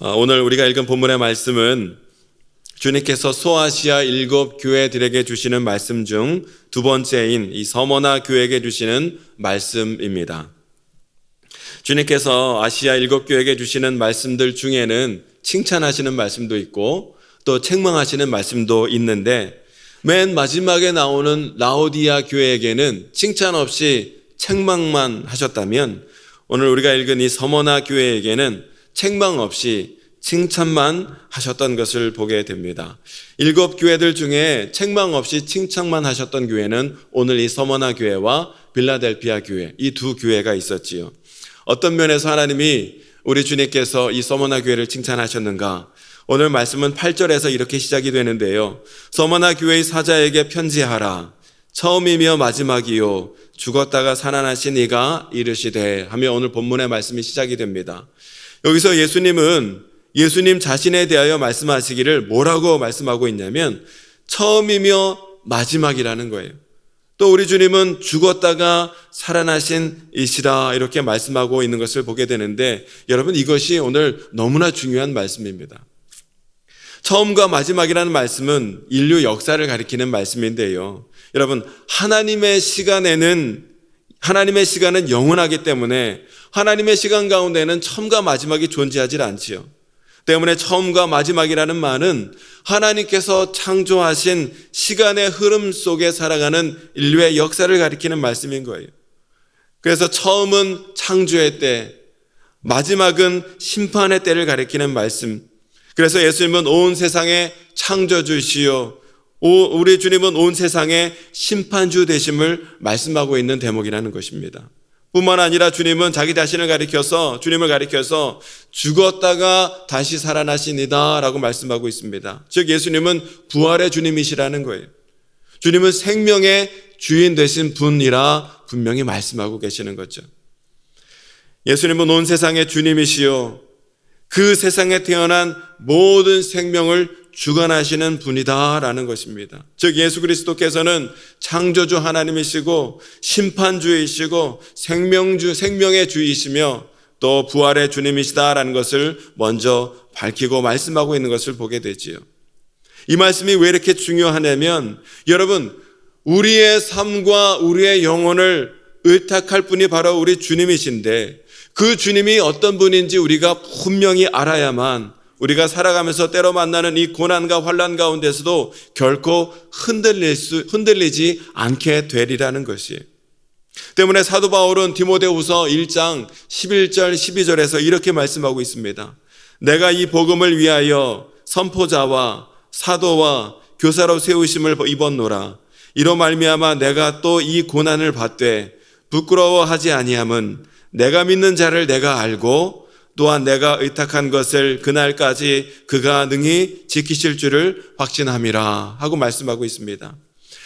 오늘 우리가 읽은 본문의 말씀은 주님께서 소아시아 7교회들에게 주시는 말씀 중 두 번째인 이 서머나 교회에게 주시는 말씀입니다. 주님께서 아시아 7교회에게 주시는 말씀들 중에는 칭찬하시는 말씀도 있고 또 책망하시는 말씀도 있는데, 맨 마지막에 나오는 라오디아 교회에게는 칭찬 없이 책망만 하셨다면, 오늘 우리가 읽은 이 서머나 교회에게는 책망 없이 칭찬만 하셨던 것을 보게 됩니다. 7교회들 중에 책망 없이 칭찬만 하셨던 교회는 오늘 이 서머나 교회와 빌라델피아 교회, 이 두 교회가 있었지요. 어떤 면에서 하나님이 우리 주님께서 이 서머나 교회를 칭찬하셨는가? 오늘 말씀은 8절에서 이렇게 시작이 되는데요. 서머나 교회의 사자에게 편지하라. 처음이며 마지막이요 죽었다가 살아나신 이가 이르시되 하며 오늘 본문의 말씀이 시작이 됩니다. 여기서 예수님 자신에 대하여 말씀하시기를 뭐라고 말씀하고 있냐면 처음이며 마지막이라는 거예요. 또 우리 주님은 죽었다가 살아나신 이시라 이렇게 말씀하고 있는 것을 보게 되는데, 여러분, 이것이 오늘 너무나 중요한 말씀입니다. 처음과 마지막이라는 말씀은 인류 역사를 가리키는 말씀인데요. 여러분, 하나님의 시간은 영원하기 때문에 하나님의 시간 가운데는 처음과 마지막이 존재하지 않지요. 때문에 처음과 마지막이라는 말은 하나님께서 창조하신 시간의 흐름 속에 살아가는 인류의 역사를 가리키는 말씀인 거예요. 그래서 처음은 창조의 때, 마지막은 심판의 때를 가리키는 말씀. 그래서 예수님은 온 세상의 창조주시요, 우리 주님은 온 세상의 심판주 되심을 말씀하고 있는 대목이라는 것입니다. 뿐만 아니라 주님은 자기 자신을 주님을 가리켜서 죽었다가 다시 살아나시니다 라고 말씀하고 있습니다. 즉 예수님은 부활의 주님이시라는 거예요. 주님은 생명의 주인 되신 분이라 분명히 말씀하고 계시는 거죠. 예수님은 온 세상의 주님이시요 그 세상에 태어난 모든 생명을 주관하시는 분이다라는 것입니다. 즉 예수 그리스도께서는 창조주 하나님이시고 심판주이시고 생명의 주이시며 또 부활의 주님이시다라는 것을 먼저 밝히고 말씀하고 있는 것을 보게 되지요. 이 말씀이 왜 이렇게 중요하냐면, 여러분, 우리의 삶과 우리의 영혼을 의탁할 분이 바로 우리 주님이신데, 그 주님이 어떤 분인지 우리가 분명히 알아야만 우리가 살아가면서 때로 만나는 이 고난과 환난 가운데서도 결코 흔들리지 않게 되리라는 것이에요. 때문에 사도 바울은 디모데후서 1장 11절 12절에서 이렇게 말씀하고 있습니다. 내가 이 복음을 위하여 선포자와 사도와 교사로 세우심을 입었노라. 이로 말미암아 내가 또 이 고난을 받되 부끄러워하지 아니함은 내가 믿는 자를 내가 알고 또한 내가 의탁한 것을 그날까지 그가 능히 지키실 줄을 확신함이라 하고 말씀하고 있습니다.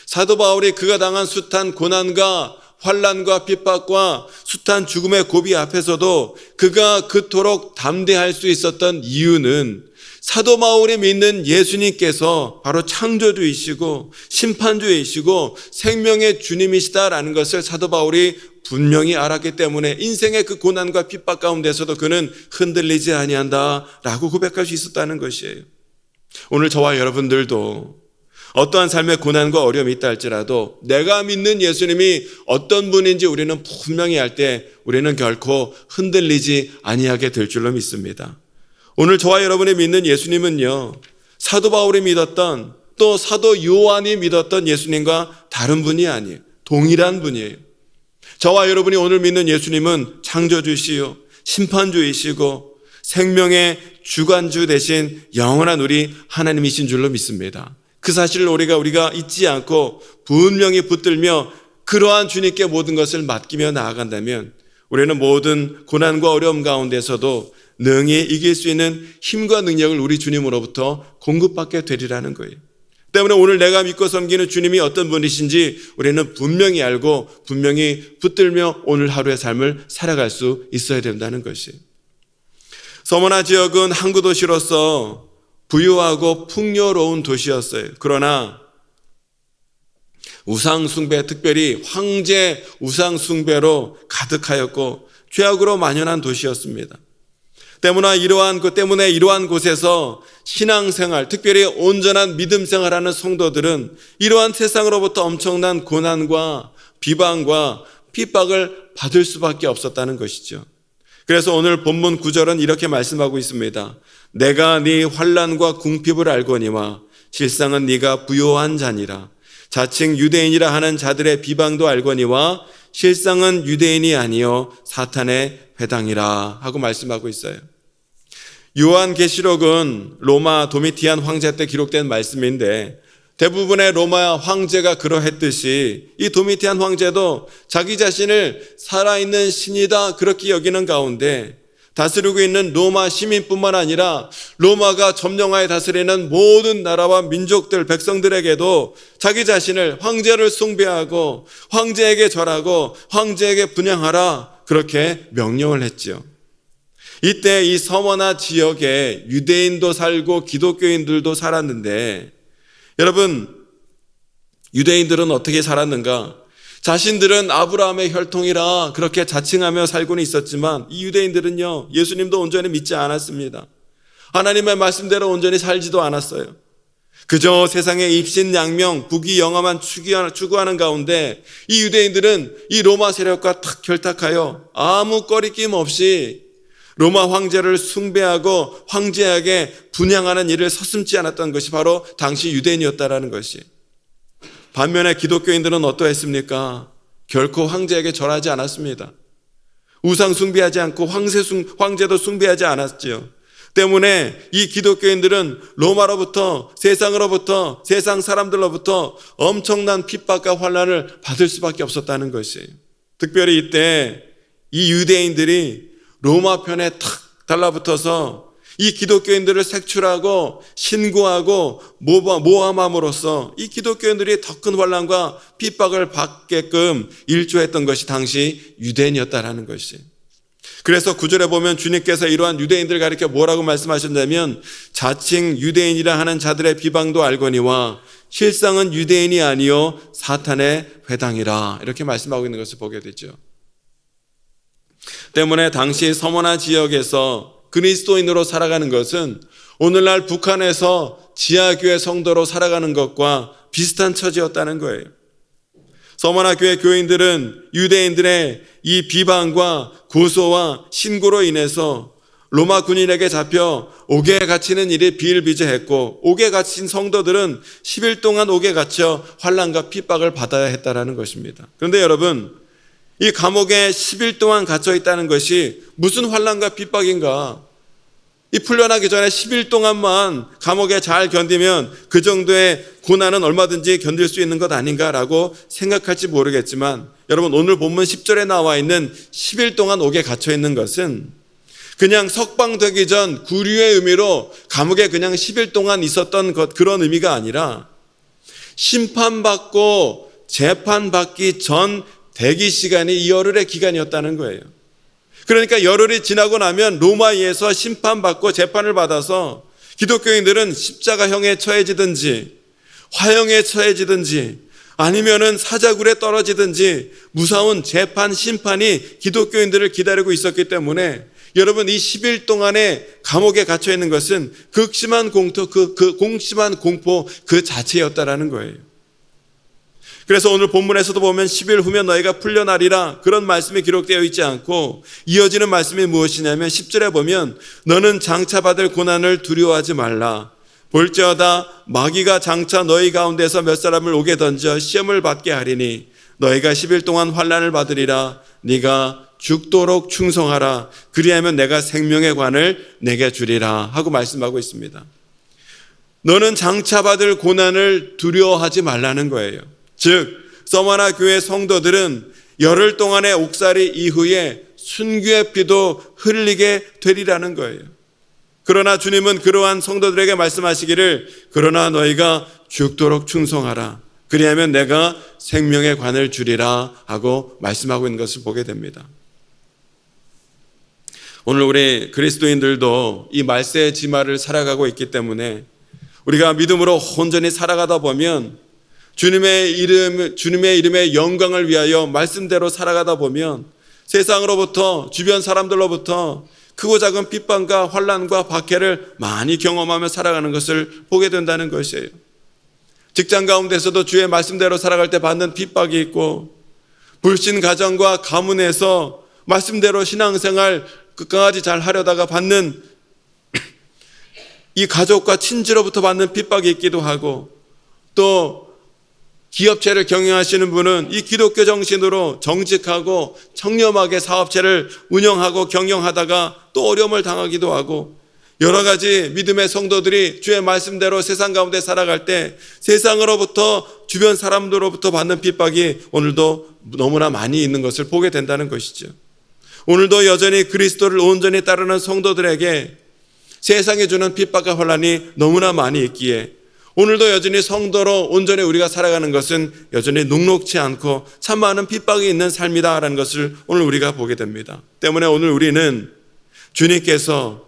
사도 바울이 그가 당한 숱한 고난과 환난과 핍박과 숱한 죽음의 고비 앞에서도 그가 그토록 담대할 수 있었던 이유는 사도 바울이 믿는 예수님께서 바로 창조주이시고 심판주이시고 생명의 주님이시다라는 것을 사도 바울이 분명히 알았기 때문에 인생의 그 고난과 핍박 가운데서도 그는 흔들리지 아니한다라고 고백할 수 있었다는 것이에요. 오늘 저와 여러분들도 어떠한 삶의 고난과 어려움이 있다 할지라도 내가 믿는 예수님이 어떤 분인지 우리는 분명히 알 때 우리는 결코 흔들리지 아니하게 될 줄로 믿습니다. 오늘 저와 여러분이 믿는 예수님은요, 사도 바울이 믿었던 또 사도 요한이 믿었던 예수님과 다른 분이 아니에요. 동일한 분이에요. 저와 여러분이 오늘 믿는 예수님은 창조주시요 심판주이시고 생명의 주관주 되신 영원한 우리 하나님이신 줄로 믿습니다. 그 사실을 우리가 잊지 않고 분명히 붙들며 그러한 주님께 모든 것을 맡기며 나아간다면 우리는 모든 고난과 어려움 가운데서도 능히 이길 수 있는 힘과 능력을 우리 주님으로부터 공급받게 되리라는 거예요. 때문에 오늘 내가 믿고 섬기는 주님이 어떤 분이신지 우리는 분명히 알고 분명히 붙들며 오늘 하루의 삶을 살아갈 수 있어야 된다는 것이에요. 서머나 지역은 항구 도시로서 부유하고 풍요로운 도시였어요. 그러나 우상숭배, 특별히 황제 우상숭배로 가득하였고 죄악으로 만연한 도시였습니다. 때문에 이러한 곳에서 신앙생활, 특별히 온전한 믿음 생활하는 성도들은 이러한 세상으로부터 엄청난 고난과 비방과 핍박을 받을 수밖에 없었다는 것이죠. 그래서 오늘 본문 9절은 이렇게 말씀하고 있습니다. 내가 네 환난과 궁핍을 알거니와 실상은 네가 부요한 자니라. 자칭 유대인이라 하는 자들의 비방도 알거니와 실상은 유대인이 아니요 사탄의 회당이라 하고 말씀하고 있어요. 요한계시록은 로마 도미티안 황제 때 기록된 말씀인데 대부분의 로마 황제가 그러했듯이 이 도미티안 황제도 자기 자신을 살아있는 신이다 그렇게 여기는 가운데 다스리고 있는 로마 시민뿐만 아니라 로마가 점령하여 다스리는 모든 나라와 민족들, 백성들에게도 자기 자신을 황제를 숭배하고 황제에게 절하고 황제에게 분향하라 그렇게 명령을 했지요. 이때 이 서머나 지역에 유대인도 살고 기독교인들도 살았는데 여러분 유대인들은 어떻게 살았는가? 자신들은 아브라함의 혈통이라 그렇게 자칭하며 살고는 있었지만 이 유대인들은요 예수님도 온전히 믿지 않았습니다. 하나님의 말씀대로 온전히 살지도 않았어요. 그저 세상의 입신양명 부귀영화만 추구하는 가운데 이 유대인들은 이 로마 세력과 탁 결탁하여 아무 꺼리낌 없이 로마 황제를 숭배하고 황제에게 분향하는 일을 서슴지 않았던 것이 바로 당시 유대인이었다라는 것이. 반면에 기독교인들은 어떠했습니까? 결코 황제에게 절하지 않았습니다. 우상 숭배하지 않고 황제도 숭배하지 않았지요. 때문에 이 기독교인들은 로마로부터 세상으로부터 세상 사람들로부터 엄청난 핍박과 환난을 받을 수밖에 없었다는 것이에요. 특별히 이때 이 유대인들이 로마 편에 탁 달라붙어서 이 기독교인들을 색출하고 신고하고 모함함으로써 이 기독교인들이 더 큰 환난과 핍박을 받게끔 일조했던 것이 당시 유대인이었다라는 것이. 그래서 9절에 보면 주님께서 이러한 유대인들 가리켜 뭐라고 말씀하셨냐면 자칭 유대인이라 하는 자들의 비방도 알거니와 실상은 유대인이 아니요 사탄의 회당이라 이렇게 말씀하고 있는 것을 보게 되죠. 때문에 당시 서머나 지역에서 그리스도인으로 살아가는 것은 오늘날 북한에서 지하교회 성도로 살아가는 것과 비슷한 처지였다는 거예요. 서머나 교회 교인들은 유대인들의 이 비방과 고소와 신고로 인해서 로마 군인에게 잡혀 옥에 갇히는 일이 비일비재했고 옥에 갇힌 성도들은 10일 동안 옥에 갇혀 환난과 핍박을 받아야 했다라는 것입니다. 그런데 여러분 이 감옥에 10일 동안 갇혀 있다는 것이 무슨 환난과 핍박인가? 이 풀려나기 전에 10일 동안만 감옥에 잘 견디면 그 정도의 고난은 얼마든지 견딜 수 있는 것 아닌가라고 생각할지 모르겠지만 여러분 오늘 본문 10절에 나와 있는 10일 동안 옥에 갇혀 있는 것은 그냥 석방되기 전 구류의 의미로 감옥에 그냥 10일 동안 있었던 그런 의미가 아니라 심판받고 재판받기 전 대기 시간이 이 열흘의 기간이었다는 거예요. 그러니까 열흘이 지나고 나면 로마에서 심판받고 재판을 받아서 기독교인들은 십자가형에 처해지든지 화형에 처해지든지 아니면은 사자굴에 떨어지든지 무서운 재판 심판이 기독교인들을 기다리고 있었기 때문에 여러분 이 10일 동안에 감옥에 갇혀 있는 것은 극심한 공심한 공포 그 자체였다라는 거예요. 그래서 오늘 본문에서도 보면 10일 후면 너희가 풀려나리라 그런 말씀이 기록되어 있지 않고 이어지는 말씀이 무엇이냐면 10절에 보면 너는 장차 받을 고난을 두려워하지 말라. 볼지어다 마귀가 장차 너희 가운데서 몇 사람을 옥에 던져 시험을 받게 하리니 너희가 10일 동안 환난을 받으리라. 네가 죽도록 충성하라. 그리하면 내가 생명의 관을 내게 주리라 하고 말씀하고 있습니다. 너는 장차 받을 고난을 두려워하지 말라는 거예요. 즉 서머나 교회 성도들은 열흘 동안의 옥살이 이후에 순교의 피도 흘리게 되리라는 거예요. 그러나 주님은 그러한 성도들에게 말씀하시기를 그러나 너희가 죽도록 충성하라. 그리하면 내가 생명의 관을 주리라 하고 말씀하고 있는 것을 보게 됩니다. 오늘 우리 그리스도인들도 이 말세의 지마를 살아가고 있기 때문에 우리가 믿음으로 온전히 살아가다 보면 주님의 이름의 영광을 위하여 말씀대로 살아가다 보면 세상으로부터 주변 사람들로부터 크고 작은 핍박과 환난과 박해를 많이 경험하며 살아가는 것을 보게 된다는 것이에요. 직장 가운데서도 주의 말씀대로 살아갈 때 받는 핍박이 있고, 불신 가정과 가문에서 말씀대로 신앙생활 끝까지 잘 하려다가 받는 이 가족과 친지로부터 받는 핍박이 있기도 하고, 또 기업체를 경영하시는 분은 이 기독교 정신으로 정직하고 청렴하게 사업체를 운영하고 경영하다가 또 어려움을 당하기도 하고, 여러 가지 믿음의 성도들이 주의 말씀대로 세상 가운데 살아갈 때 세상으로부터, 주변 사람들로부터 받는 핍박이 오늘도 너무나 많이 있는 것을 보게 된다는 것이죠. 오늘도 여전히 그리스도를 온전히 따르는 성도들에게 세상에 주는 핍박과 혼란이 너무나 많이 있기에 오늘도 여전히 성도로 온전히 우리가 살아가는 것은 여전히 녹록치 않고 참 많은 핍박이 있는 삶이다라는 것을 오늘 우리가 보게 됩니다. 때문에 오늘 우리는 주님께서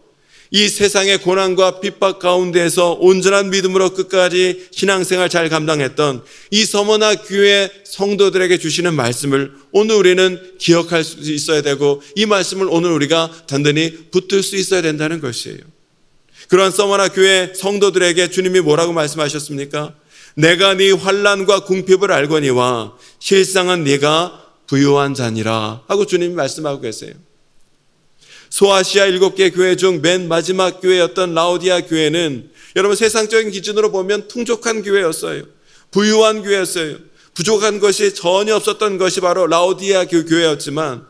이 세상의 고난과 핍박 가운데에서 온전한 믿음으로 끝까지 신앙생활 잘 감당했던 이 서머나 교회 성도들에게 주시는 말씀을 오늘 우리는 기억할 수 있어야 되고, 이 말씀을 오늘 우리가 단단히 붙들 수 있어야 된다는 것이에요. 그러한 서머나 교회 성도들에게 주님이 뭐라고 말씀하셨습니까? 내가 네 환난과 궁핍을 알거니와 실상은 네가 부유한 자니라 하고 주님이 말씀하고 계세요. 소아시아 7개 교회 중 맨 마지막 교회였던 라오디아 교회는 여러분 세상적인 기준으로 보면 풍족한 교회였어요. 부유한 교회였어요. 부족한 것이 전혀 없었던 것이 바로 라오디아 교회였지만,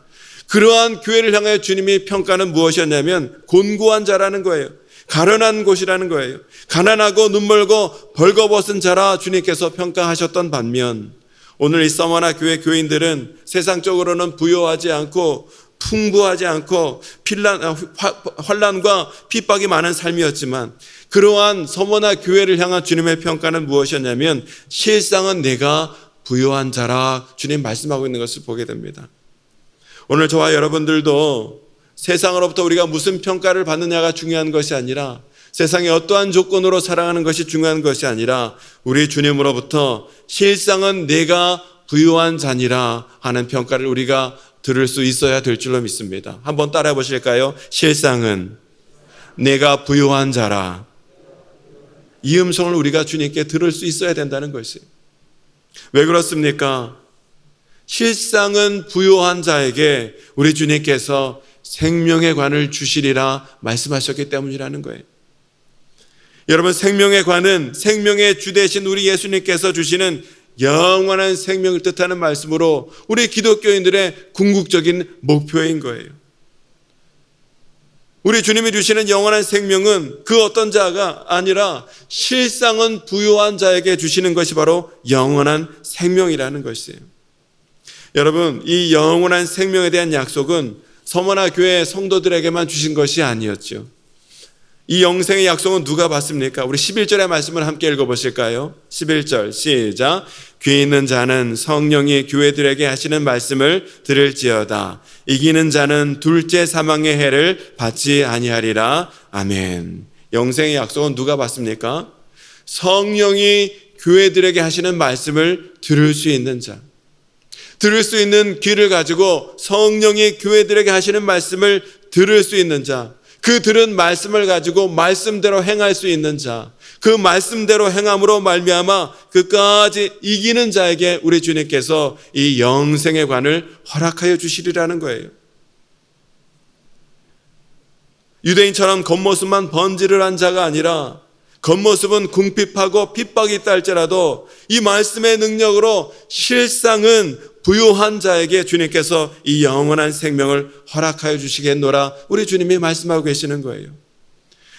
그러한 교회를 향하여 주님이 평가는 무엇이었냐면 곤고한 자라는 거예요. 가련한 곳이라는 거예요. 가난하고 눈멀고 벌거벗은 자라 주님께서 평가하셨던 반면, 오늘 이 서머나 교회 교인들은 세상적으로는 부유하지 않고 풍부하지 않고 환난과 핍박이 많은 삶이었지만, 그러한 서머나 교회를 향한 주님의 평가는 무엇이었냐면 실상은 내가 부유한 자라 주님 말씀하고 있는 것을 보게 됩니다. 오늘 저와 여러분들도 세상으로부터 우리가 무슨 평가를 받느냐가 중요한 것이 아니라, 세상에 어떠한 조건으로 살아가는 것이 중요한 것이 아니라, 우리 주님으로부터 실상은 내가 부유한 자니라 하는 평가를 우리가 들을 수 있어야 될 줄로 믿습니다. 한번 따라해 보실까요? 실상은 내가 부유한 자라. 이 음성을 우리가 주님께 들을 수 있어야 된다는 것이에요. 왜 그렇습니까? 실상은 부유한 자에게 우리 주님께서 생명의 관을 주시리라 말씀하셨기 때문이라는 거예요. 여러분, 생명의 관은 생명의 주 되신 우리 예수님께서 주시는 영원한 생명을 뜻하는 말씀으로 우리 기독교인들의 궁극적인 목표인 거예요. 우리 주님이 주시는 영원한 생명은 그 어떤 자가 아니라 실상은 부유한 자에게 주시는 것이 바로 영원한 생명이라는 것이에요. 여러분, 이 영원한 생명에 대한 약속은 서머나 교회 성도들에게만 주신 것이 아니었죠. 이 영생의 약속은 누가 받습니까? 우리 11절의 말씀을 함께 읽어보실까요? 11절 시작. 귀 있는 자는 성령이 교회들에게 하시는 말씀을 들을지어다. 이기는 자는 둘째 사망의 해를 받지 아니하리라. 아멘. 영생의 약속은 누가 받습니까? 성령이 교회들에게 하시는 말씀을 들을 수 있는 자, 들을 수 있는 귀를 가지고 성령이 교회들에게 하시는 말씀을 들을 수 있는 자, 그 들은 말씀을 가지고 말씀대로 행할 수 있는 자, 그 말씀대로 행함으로 말미암아 그까지 이기는 자에게 우리 주님께서 이 영생의 관을 허락하여 주시리라는 거예요. 유대인처럼 겉모습만 번지를 한 자가 아니라, 겉모습은 궁핍하고 핍박이 있다 할지라도 이 말씀의 능력으로 실상은 부유한 자에게 주님께서 이 영원한 생명을 허락하여 주시겠노라 우리 주님이 말씀하고 계시는 거예요.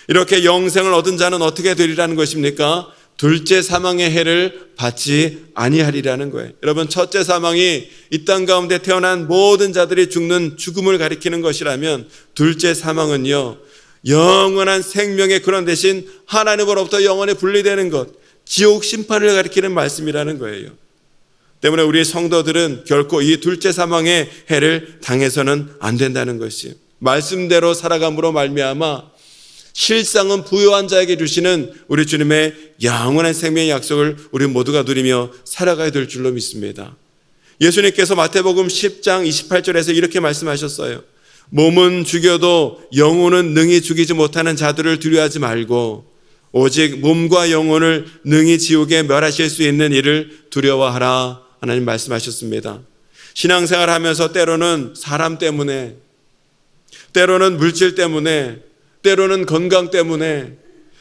이렇게 영생을 얻은 자는 어떻게 되리라는 것입니까? 둘째 사망의 해를 받지 아니하리라는 거예요. 여러분, 첫째 사망이 이 땅 가운데 태어난 모든 자들이 죽는 죽음을 가리키는 것이라면, 둘째 사망은요, 영원한 생명의 그런 대신 하나님으로부터 영원히 분리되는 것, 지옥 심판을 가리키는 말씀이라는 거예요. 때문에 우리 성도들은 결코 이 둘째 사망의 해를 당해서는 안 된다는 것이에요. 말씀대로 살아감으로 말미암아 실상은 부유한 자에게 주시는 우리 주님의 영원한 생명의 약속을 우리 모두가 누리며 살아가야 될 줄로 믿습니다. 예수님께서 마태복음 10장 28절에서 이렇게 말씀하셨어요. 몸은 죽여도 영혼은 능히 죽이지 못하는 자들을 두려워하지 말고 오직 몸과 영혼을 능히 지옥에 멸하실 수 있는 이를 두려워하라. 하나님 말씀하셨습니다. 신앙생활 하면서 때로는 사람 때문에, 때로는 물질 때문에, 때로는 건강 때문에,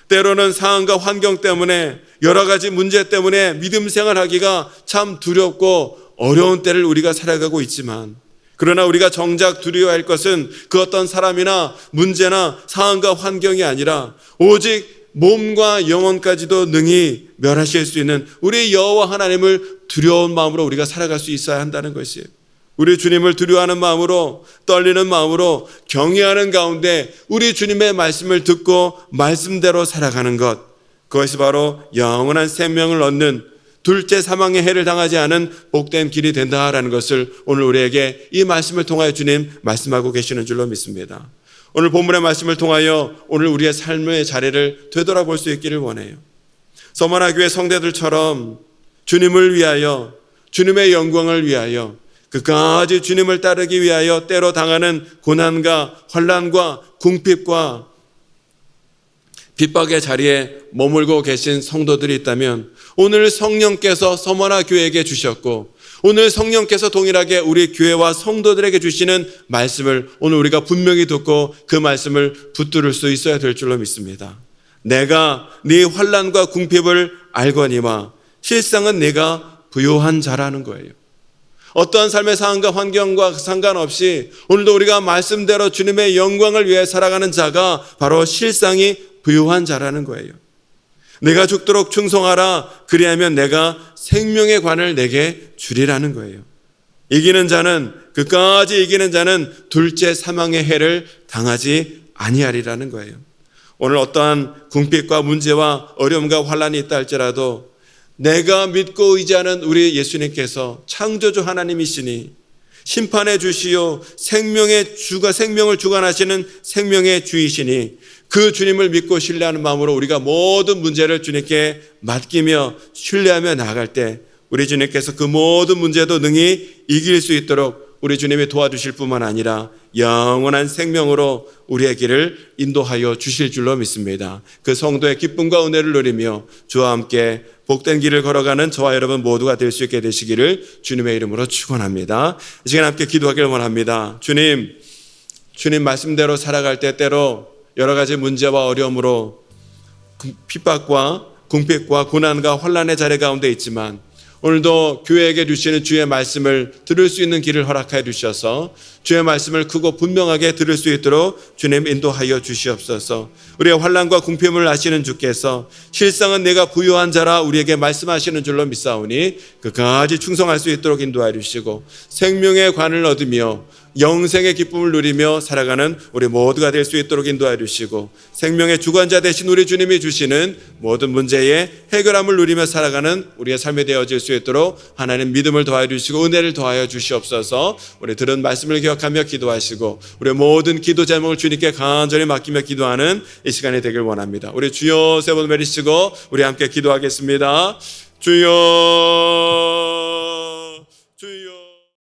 때로는 상황과 환경 때문에, 여러 가지 문제 때문에 믿음 생활하기가 참 두렵고 어려운 때를 우리가 살아가고 있지만, 그러나 우리가 정작 두려워할 것은 그 어떤 사람이나 문제나 상황과 환경이 아니라 오직 몸과 영혼까지도 능히 멸하실 수 있는 우리 여호와 하나님을 두려운 마음으로 우리가 살아갈 수 있어야 한다는 것이에요. 우리 주님을 두려워하는 마음으로, 떨리는 마음으로 경외하는 가운데 우리 주님의 말씀을 듣고 말씀대로 살아가는 것, 그것이 바로 영원한 생명을 얻는, 둘째 사망의 해를 당하지 않은 복된 길이 된다라는 것을 오늘 우리에게 이 말씀을 통하여 주님 말씀하고 계시는 줄로 믿습니다. 오늘 본문의 말씀을 통하여 오늘 우리의 삶의 자리를 되돌아볼 수 있기를 원해요. 서머나 교회 성대들처럼 주님을 위하여, 주님의 영광을 위하여, 끝까지 주님을 따르기 위하여 때로 당하는 고난과 환난과 궁핍과 핍박의 자리에 머물고 계신 성도들이 있다면 오늘 성령께서 서머나 교회에게 주셨고 오늘 성령께서 동일하게 우리 교회와 성도들에게 주시는 말씀을 오늘 우리가 분명히 듣고 그 말씀을 붙들을 수 있어야 될 줄로 믿습니다. 내가 네 환난과 궁핍을 알거니와 실상은 내가 부요한 자라는 거예요. 어떠한 삶의 상황과 환경과 상관없이 오늘도 우리가 말씀대로 주님의 영광을 위해 살아가는 자가 바로 실상이 부요한 자라는 거예요. 내가 죽도록 충성하라, 그리하면 내가 생명의 관을 내게 주리라는 거예요. 이기는 자는, 끝까지 이기는 자는 둘째 사망의 해를 당하지 아니하리라는 거예요. 오늘 어떠한 궁핍과 문제와 어려움과 환난이 있다 할지라도 내가 믿고 의지하는 우리 예수님께서 창조주 하나님이시니 심판해 주시오 생명의 주가, 생명을 주관하시는 생명의 주이시니 그 주님을 믿고 신뢰하는 마음으로 우리가 모든 문제를 주님께 맡기며 신뢰하며 나아갈 때 우리 주님께서 그 모든 문제도 능히 이길 수 있도록 우리 주님이 도와주실 뿐만 아니라 영원한 생명으로 우리의 길을 인도하여 주실 줄로 믿습니다. 그 성도의 기쁨과 은혜를 누리며 주와 함께 복된 길을 걸어가는 저와 여러분 모두가 될 수 있게 되시기를 주님의 이름으로 축원합니다. 이 시간 함께 기도하기를 원합니다. 주님 말씀대로 살아갈 때 때로 여러 가지 문제와 어려움으로 핍박과 궁핍과 고난과 환난의 자리 가운데 있지만 오늘도 교회에게 주시는 주의 말씀을 들을 수 있는 길을 허락하여 주셔서 주의 말씀을 크고 분명하게 들을 수 있도록 주님 인도하여 주시옵소서. 우리의 환난과 궁핍을 아시는 주께서 실상은 내가 부요한 자라 우리에게 말씀하시는 줄로 믿사오니 끝까지 충성할 수 있도록 인도하여 주시고 생명의 관을 얻으며 영생의 기쁨을 누리며 살아가는 우리 모두가 될 수 있도록 인도하여 주시고 생명의 주관자 되신 우리 주님이 주시는 모든 문제의 해결함을 누리며 살아가는 우리의 삶에 되어질 수 있도록 하나님 믿음을 더하여 주시고 은혜를 더하여 주시옵소서. 우리 들은 말씀을 기억하며 기도하시고 우리 모든 기도 제목을 주님께 간절히 맡기며 기도하는 이 시간이 되길 원합니다. 우리 주여 세 번 외치시고 우리 함께 기도하겠습니다. 주여